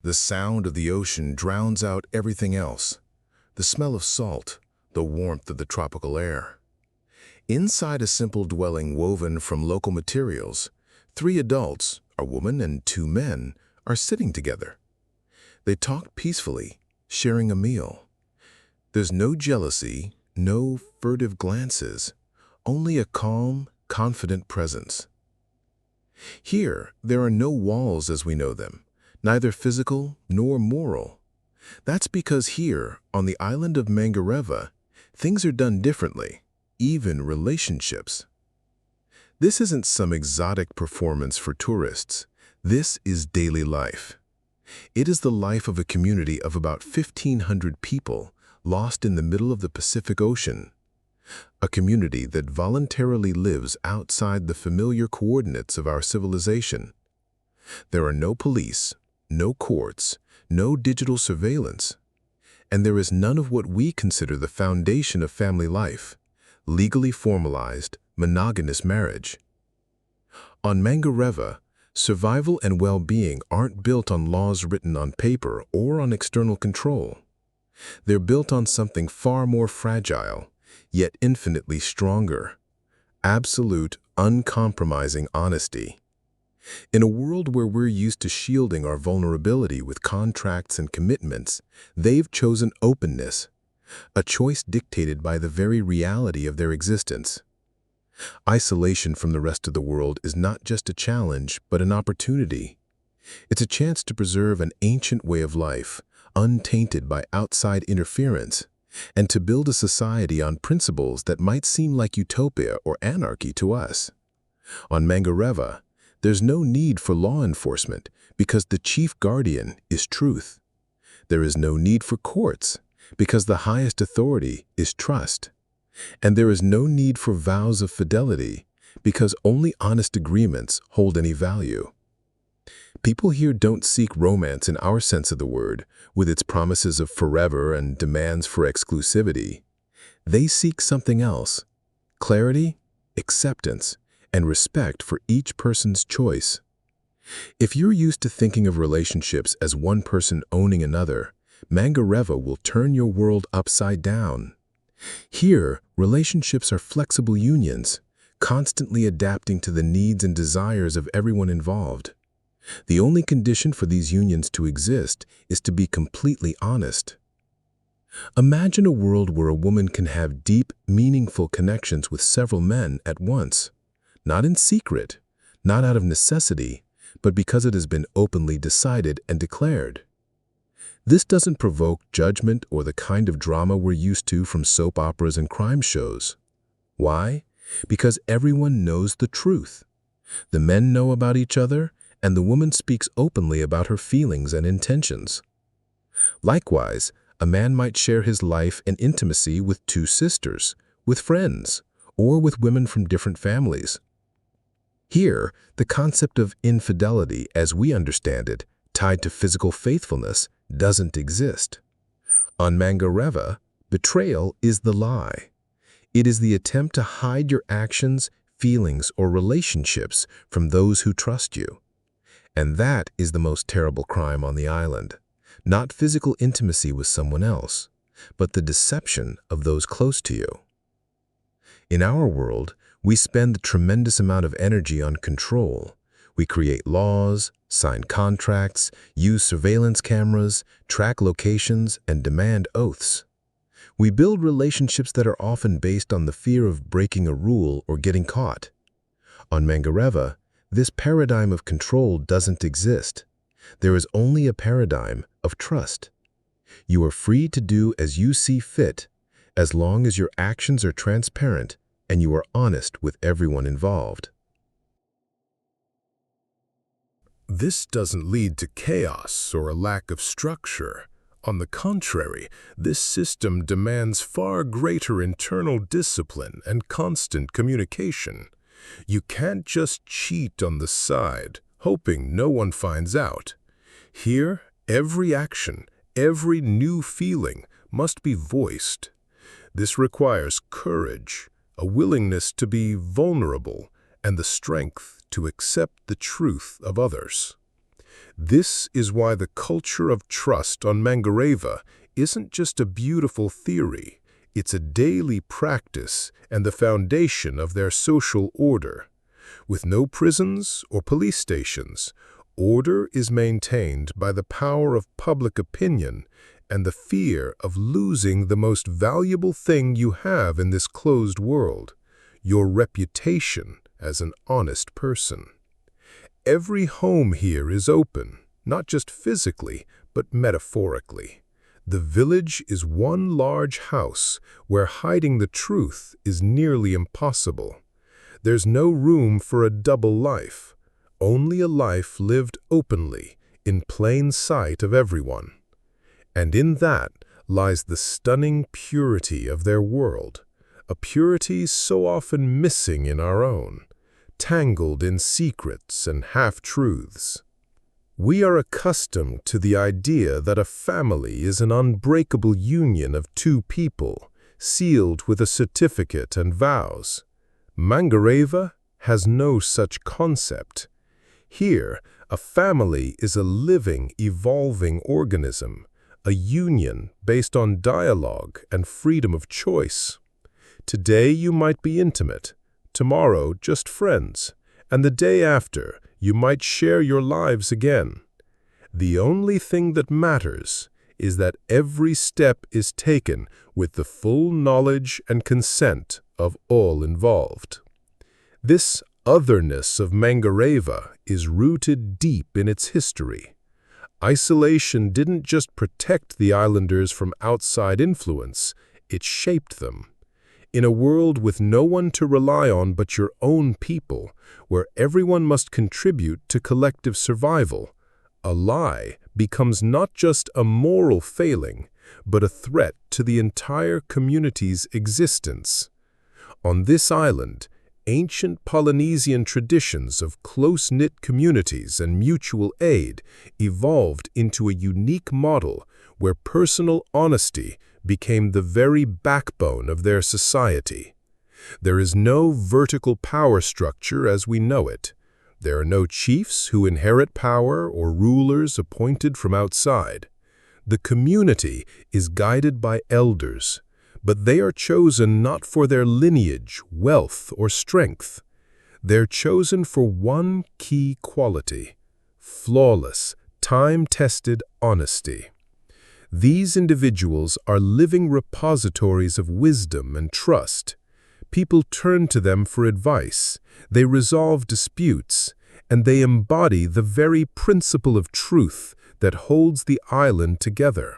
The sound of the ocean drowns out everything else. The smell of salt, the warmth of the tropical air. Inside a simple dwelling woven from local materials, 3 adults, a woman and 2 men, are sitting together. They talk peacefully, sharing a meal. There's no jealousy, no furtive glances, only a calm, confident presence. Here, there are no walls as we know them, neither physical nor moral. That's because here, on the island of Mangareva, things are done differently, even relationships. This isn't some exotic performance for tourists. This is daily life. It is the life of a community of about 1,500 people lost in the middle of the Pacific Ocean. A community that voluntarily lives outside the familiar coordinates of our civilization. There are no police, no courts, no digital surveillance, and there is none of what we consider the foundation of family life, legally formalized, monogamous marriage. On Mangareva, survival and well-being aren't built on laws written on paper or on external control. They're built on something far more fragile, yet infinitely stronger. Absolute, uncompromising honesty. In a world where we're used to shielding our vulnerability with contracts and commitments, they've chosen openness, a choice dictated by the very reality of their existence. Isolation from the rest of the world is not just a challenge, but an opportunity. It's a chance to preserve an ancient way of life, untainted by outside interference, and to build a society on principles that might seem like utopia or anarchy to us. On Mangareva, there's no need for law enforcement because the chief guardian is truth. There is no need for courts because the highest authority is trust. And there is no need for vows of fidelity because only honest agreements hold any value. People here don't seek romance in our sense of the word, with its promises of forever and demands for exclusivity. They seek something else: clarity, acceptance, and respect for each person's choice. If you're used to thinking of relationships as one person owning another, Mangareva will turn your world upside down. Here, relationships are flexible unions, constantly adapting to the needs and desires of everyone involved. The only condition for these unions to exist is to be completely honest. Imagine a world where a woman can have deep, meaningful connections with several men at once, not in secret, not out of necessity, but because it has been openly decided and declared. This doesn't provoke judgment or the kind of drama we're used to from soap operas and crime shows. Why? Because everyone knows the truth. The men know about each other, and the woman speaks openly about her feelings and intentions. Likewise, a man might share his life and intimacy with 2 sisters, with friends, or with women from different families. Here, the concept of infidelity, as we understand it, tied to physical faithfulness, doesn't exist. On Mangareva, betrayal is the lie. It is the attempt to hide your actions, feelings, or relationships from those who trust you. And that is the most terrible crime on the island. Not physical intimacy with someone else, but the deception of those close to you. In our world, we spend a tremendous amount of energy on control. We create laws, sign contracts, use surveillance cameras, track locations, and demand oaths. We build relationships that are often based on the fear of breaking a rule or getting caught. On Mangareva, this paradigm of control doesn't exist. There is only a paradigm of trust. You are free to do as you see fit, as long as your actions are transparent and you are honest with everyone involved. This doesn't lead to chaos or a lack of structure. On the contrary, this system demands far greater internal discipline and constant communication. You can't just cheat on the side, hoping no one finds out. Here, every action, every new feeling must be voiced. This requires courage, a willingness to be vulnerable, and the strength to accept the truth of others. This is why the culture of trust on Mangareva isn't just a beautiful theory, it's a daily practice and the foundation of their social order. With no prisons or police stations, order is maintained by the power of public opinion and the fear of losing the most valuable thing you have in this closed world, your reputation as an honest person. Every home here is open, not just physically, but metaphorically. The village is one large house where hiding the truth is nearly impossible. There's no room for a double life, only a life lived openly, in plain sight of everyone. And in that lies the stunning purity of their world, a purity so often missing in our own, tangled in secrets and half-truths. We are accustomed to the idea that a family is an unbreakable union of two people, sealed with a certificate and vows. Mangareva has no such concept. Here, a family is a living, evolving organism, a union based on dialogue and freedom of choice. Today you might be intimate, tomorrow just friends, and the day after you might share your lives again. The only thing that matters is that every step is taken with the full knowledge and consent of all involved. This otherness of Mangareva is rooted deep in its history. Isolation didn't just protect the islanders from outside influence, it shaped them. In a world with no one to rely on but your own people, where everyone must contribute to collective survival, a lie becomes not just a moral failing, but a threat to the entire community's existence. On this island, ancient Polynesian traditions of close-knit communities and mutual aid evolved into a unique model where personal honesty became the very backbone of their society. There is no vertical power structure as we know it. There are no chiefs who inherit power or rulers appointed from outside. The community is guided by elders, but they are chosen not for their lineage, wealth, or strength. They're chosen for one key quality: flawless, time-tested honesty. These individuals are living repositories of wisdom and trust. People turn to them for advice, they resolve disputes, and they embody the very principle of truth that holds the island together.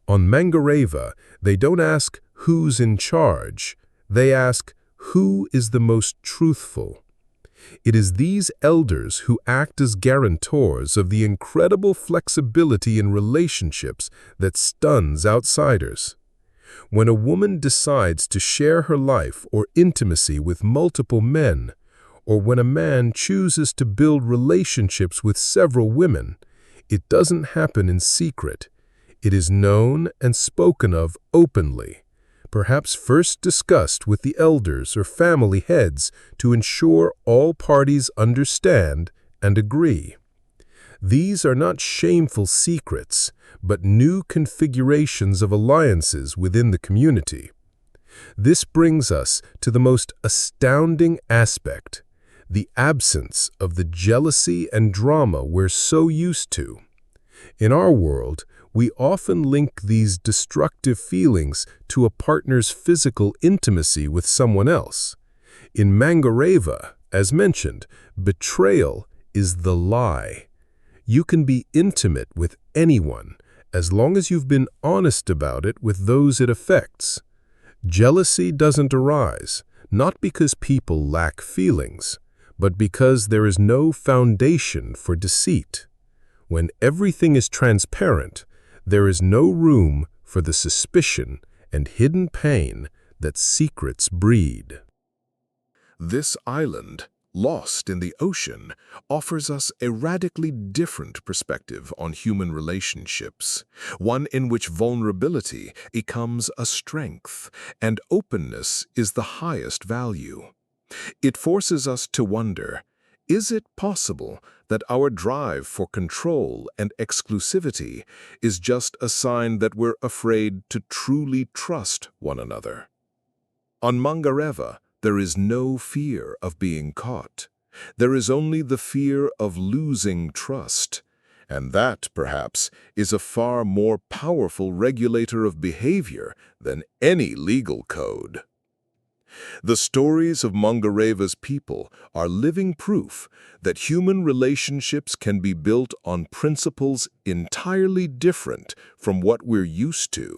On Mangareva, they don't ask who's in charge, they ask who is the most truthful. It is these elders who act as guarantors of the incredible flexibility in relationships that stuns outsiders. When a woman decides to share her life or intimacy with multiple men, or when a man chooses to build relationships with several women, it doesn't happen in secret. It is known and spoken of openly, perhaps first discussed with the elders or family heads to ensure all parties understand and agree. These are not shameful secrets, but new configurations of alliances within the community. This brings us to the most astounding aspect: the absence of the jealousy and drama we're so used to. In our world, we often link these destructive feelings to a partner's physical intimacy with someone else. In Mangareva, as mentioned, betrayal is the lie. You can be intimate with anyone as long as you've been honest about it with those it affects. Jealousy doesn't arise, not because people lack feelings, but because there is no foundation for deceit. When everything is transparent, there is no room for the suspicion and hidden pain that secrets breed. This island, lost in the ocean, offers us a radically different perspective on human relationships, one in which vulnerability becomes a strength and openness is the highest value. It forces us to wonder, Is it possible that our drive for control and exclusivity is just a sign that we're afraid to truly trust one another? On Mangareva, there is no fear of being caught. There is only the fear of losing trust. And that, perhaps, is a far more powerful regulator of behavior than any legal code. The stories of Mangareva's people are living proof that human relationships can be built on principles entirely different from what we're used to.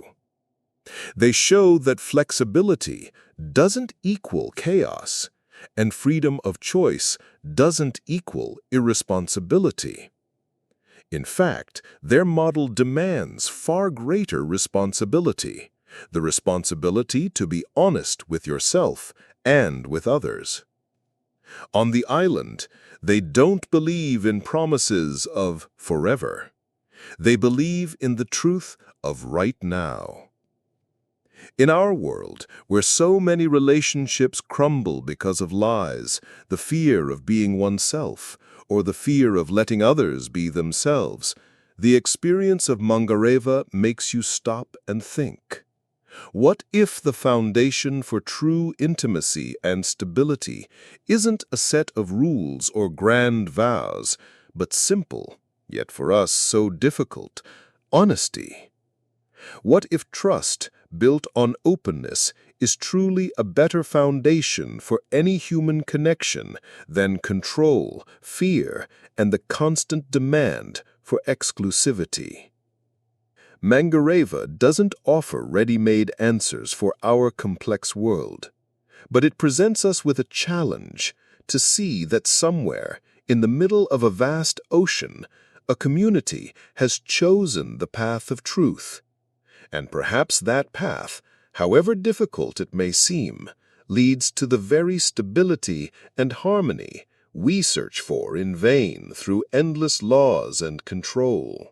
They show that flexibility doesn't equal chaos, and freedom of choice doesn't equal irresponsibility. In fact, their model demands far greater responsibility. The responsibility to be honest with yourself and with others. On the island, they don't believe in promises of forever. They believe in the truth of right now. In our world, where so many relationships crumble because of lies, the fear of being oneself, or the fear of letting others be themselves, the experience of Mangareva makes you stop and think. What if the foundation for true intimacy and stability isn't a set of rules or grand vows, but simple, yet for us so difficult, honesty? What if trust, built on openness, is truly a better foundation for any human connection than control, fear, and the constant demand for exclusivity? Mangareva doesn't offer ready-made answers for our complex world, but it presents us with a challenge to see that somewhere, in the middle of a vast ocean, a community has chosen the path of truth. And perhaps that path, however difficult it may seem, leads to the very stability and harmony we search for in vain through endless laws and control.